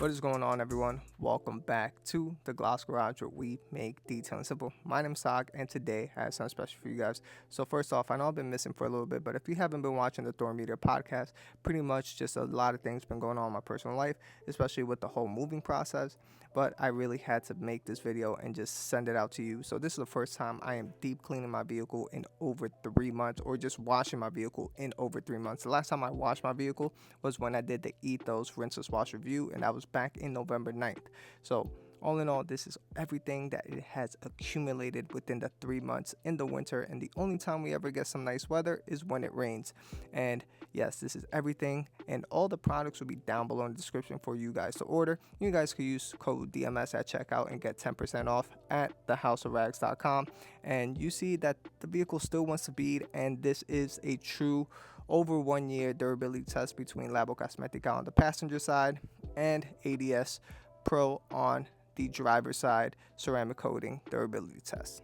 What is going on, everyone? Welcome back to the Gloss Garage, where we make detailing simple. My name's Sog, and today I have something special for you guys. So first off, I know I've been missing for a little bit, but if you haven't been watching the Thor Media podcast, pretty much just a lot of things been going on in my personal life, especially with the whole moving process. But I really had to make this video and just send it out to you. So this is the first time I am deep cleaning my vehicle in over 3 months, or just washing my vehicle in over 3 months. The last time I washed my vehicle was when I did the Ethos Rinseless wash review, and that was back in November 9th. So all in all, this is everything that it has accumulated within the 3 months in the winter, and the only time we ever get some nice weather is when it rains. And yes, this is everything, and all the products will be down below in the description for you guys to order. You guys can use code DMS at checkout and get 10% off at thehouseofrags.com. And you see that the vehicle still wants to bead, and this is a true over 1 year durability test between Labocosmetica on the passenger side and ADS Pro on the driver's side ceramic coating durability test.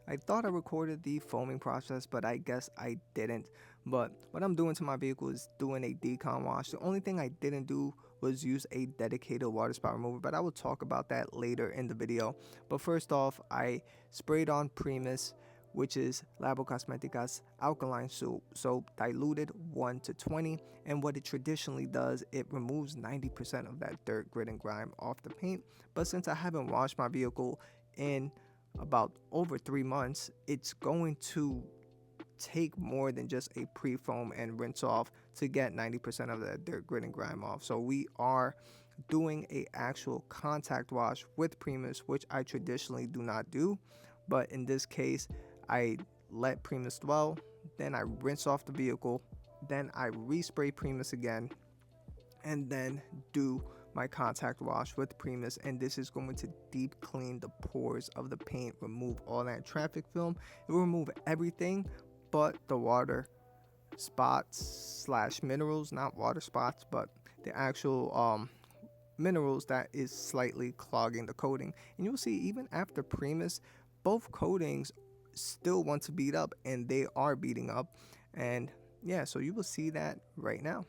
I thought I recorded the foaming process, but I guess I didn't. But what I'm doing to my vehicle is doing a decon wash. The only thing I didn't do was use a dedicated water spot remover, but I will talk about that later in the video. But first off, I sprayed on Primus, which is Labocosmetica's alkaline soap diluted 1:20, and what it traditionally does, it removes 90% of that dirt, grit, and grime off the paint. But since I haven't washed my vehicle in about over 3 months, it's going to take more than just a pre-foam and rinse off to get 90% of that dirt, grit, and grime off. So we are doing a actual contact wash with Primus, which I traditionally do not do, but in this case I let Primus dwell, then I rinse off the vehicle, then I respray Primus again, and then do my contact wash with Primus. And this is going to deep clean the pores of the paint, remove all that traffic film. It will remove everything but the water spots slash minerals, not water spots, but the actual minerals that is slightly clogging the coating. And you'll see even after Primus, both coatings still want to beat up, and they are beating up. And yeah, so you will see that right now.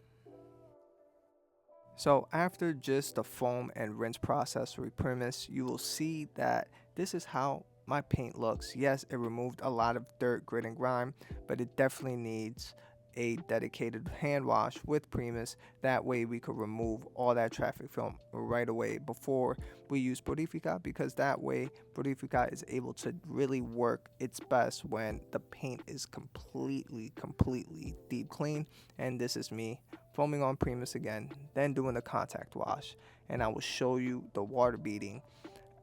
So after just the foam and rinse process with Primus, you will see that this is how my paint looks. Yes, it removed a lot of dirt, grit, and grime, but it definitely needs a dedicated hand wash with Primus. That way we could remove all that traffic film right away before we use Purifica, because that way Purifica is able to really work its best when the paint is completely deep clean. And this is me foaming on Primus again, then doing the contact wash, and I will show you the water beading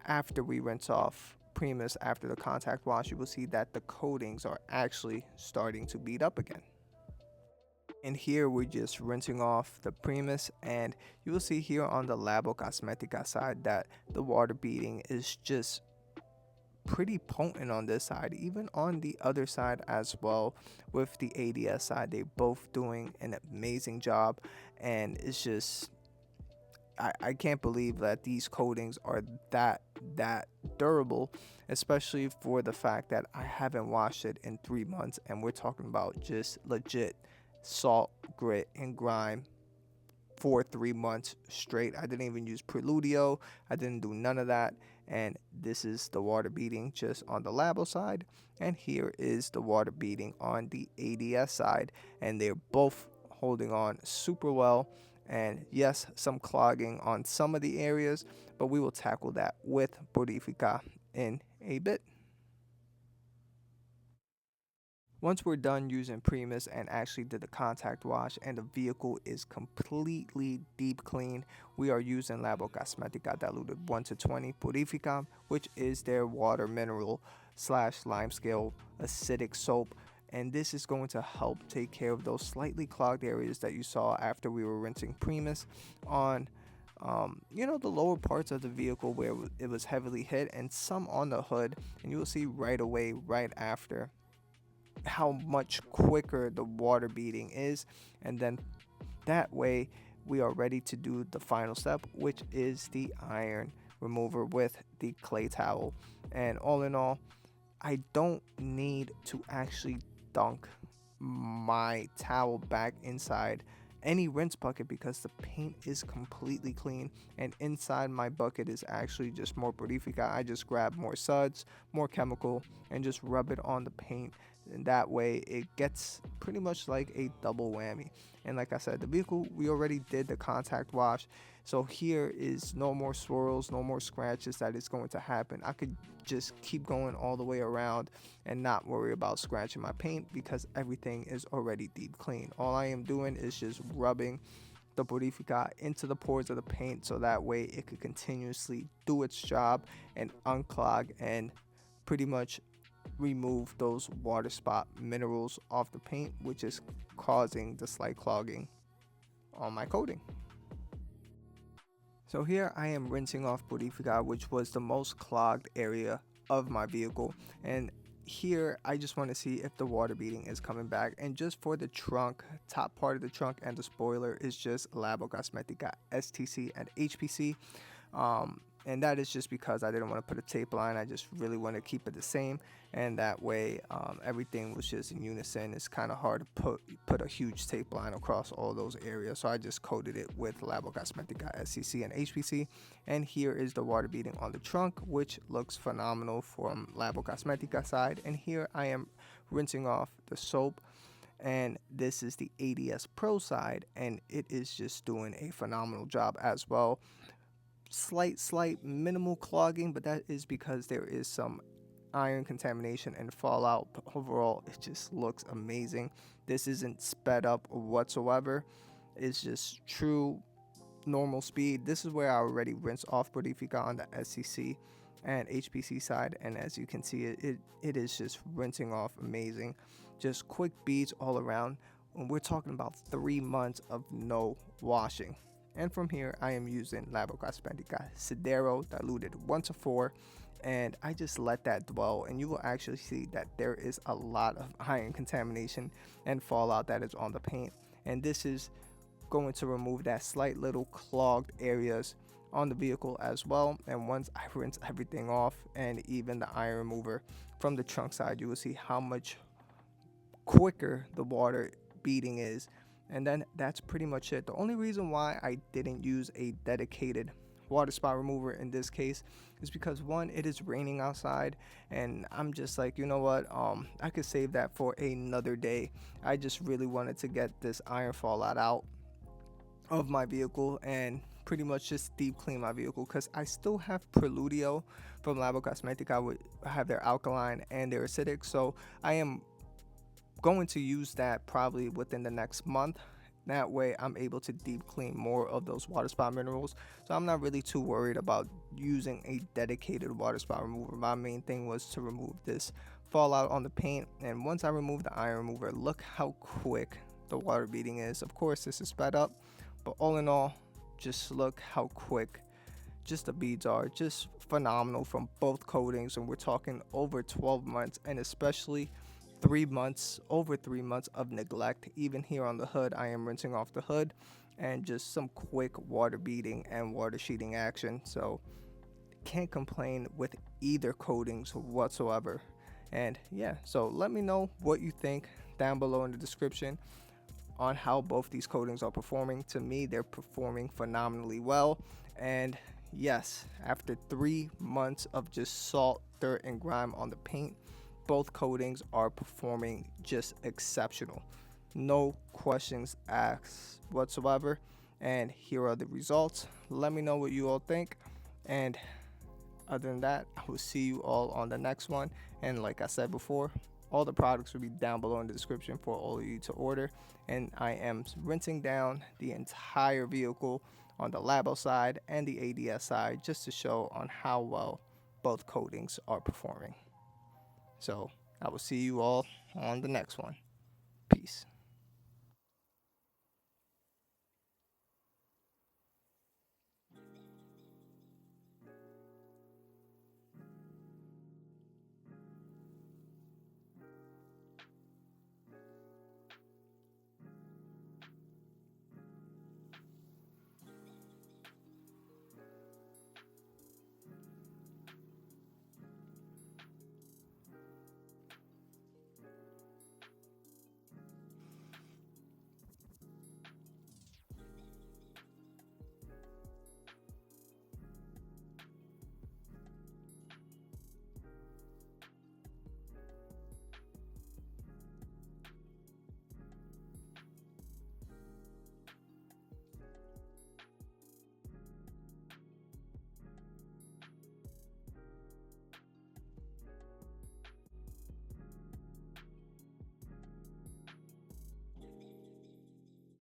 after we rinse off Primus. After the contact wash, you will see that the coatings are actually starting to bead up again. And here we're just rinsing off the Primus, and you will see here on the Labocosmetica side that the water beading is just pretty potent on this side, even on the other side as well. With the ADS side, they're both doing an amazing job, and it's just I can't believe that these coatings are that durable, especially for the fact that I haven't washed it in 3 months, and we're talking about just legit salt, grit, and grime for 3 months straight. I didn't even use Preludio, I didn't do none of that. And this is the water beading just on the Labo side, and here is the water beading on the ADS side, and they're both holding on super well. And yes, some clogging on some of the areas, but we will tackle that with Purifica in a bit. Once we're done using Primus and actually did the contact wash and the vehicle is completely deep clean, we are using Labocosmetica diluted 1:20 Purifica, which is their water mineral slash lime scale acidic soap. And this is going to help take care of those slightly clogged areas that you saw after we were rinsing Primus on the lower parts of the vehicle where it was heavily hit, and some on the hood. And you will see right away, right after, how much quicker the water beading is. And then that way we are ready to do the final step, which is the iron remover with the clay towel. And all in all, I don't need to actually dunk my towel back inside any rinse bucket because the paint is completely clean, and inside my bucket is actually just more Purifica. I just grab more suds, more chemical, and just rub it on the paint, and that way it gets pretty much like a double whammy. And like I said, the vehicle, we already did the contact wash, so here is no more swirls, no more scratches that is going to happen. I could just keep going all the way around and not worry about scratching my paint because everything is already deep clean. All I am doing is just rubbing the Purifica into the pores of the paint, so that way it could continuously do its job and unclog and pretty much remove those water spot minerals off the paint, which is causing the slight clogging on my coating. So here I am rinsing off Purifica, which was the most clogged area of my vehicle, and here I just want to see if the water beading is coming back. And just for the trunk, top part of the trunk and the spoiler is just Labocosmetica STC and HPC, and that is just because I didn't want to put a tape line. I just really want to keep it the same, and that way everything was just in unison. It's kind of hard to put a huge tape line across all those areas, so I just coated it with Labocosmetica STC and HPC. And here is the water beading on the trunk, which looks phenomenal from Labocosmetica side. And here I am rinsing off the soap, and this is the ADS Pro side, and it is just doing a phenomenal job as well. Slight minimal clogging, but that is because there is some iron contamination and fallout, but overall it just looks amazing. This isn't sped up whatsoever, it's just true normal speed. This is where I already rinsed off Purifica on the SCC and HPC side, and as you can see, it is just rinsing off amazing. Just quick beads all around, and we're talking about 3 months of no washing. And from here, I am using Labocosmetica Sidero diluted 1:4, and I just let that dwell, and you will actually see that there is a lot of iron contamination and fallout that is on the paint. And this is going to remove that slight little clogged areas on the vehicle as well. And once I rinse everything off, and even the iron remover from the trunk side, you will see how much quicker the water beading is. And then that's pretty much it. The only reason why I didn't use a dedicated water spot remover in this case is because, one, it is raining outside, and I'm just like, you know what, I could save that for another day. I just really wanted to get this iron fallout out of my vehicle and pretty much just deep clean my vehicle, because I still have Preludio from Labocosmetica. I have their alkaline and their acidic, so I am going to use that probably within the next month. That way I'm able to deep clean more of those water spot minerals, so I'm not really too worried about using a dedicated water spot remover. My main thing was to remove this fallout on the paint, and once I remove the iron remover, look how quick the water beading is. Of course this is sped up, but all in all, just look how quick just the beads are. Just phenomenal from both coatings, and we're talking over 12 months, and especially 3 months, over 3 months of neglect. Even here on the hood, I am rinsing off the hood, and just some quick water beading and water sheeting action. So can't complain with either coatings whatsoever. And yeah, so let me know what you think down below in the description on how both these coatings are performing. To me, they're performing phenomenally well. And yes, after 3 months of just salt, dirt, and grime on the paint, both coatings are performing just exceptional. No questions asked whatsoever. And here are the results. Let me know what you all think. And other than that, I will see you all on the next one. And like I said before, all the products will be down below in the description for all of you to order. And I am rinsing down the entire vehicle on the Labo side and the ADS side, just to show on how well both coatings are performing. So I will see you all on the next one. Peace.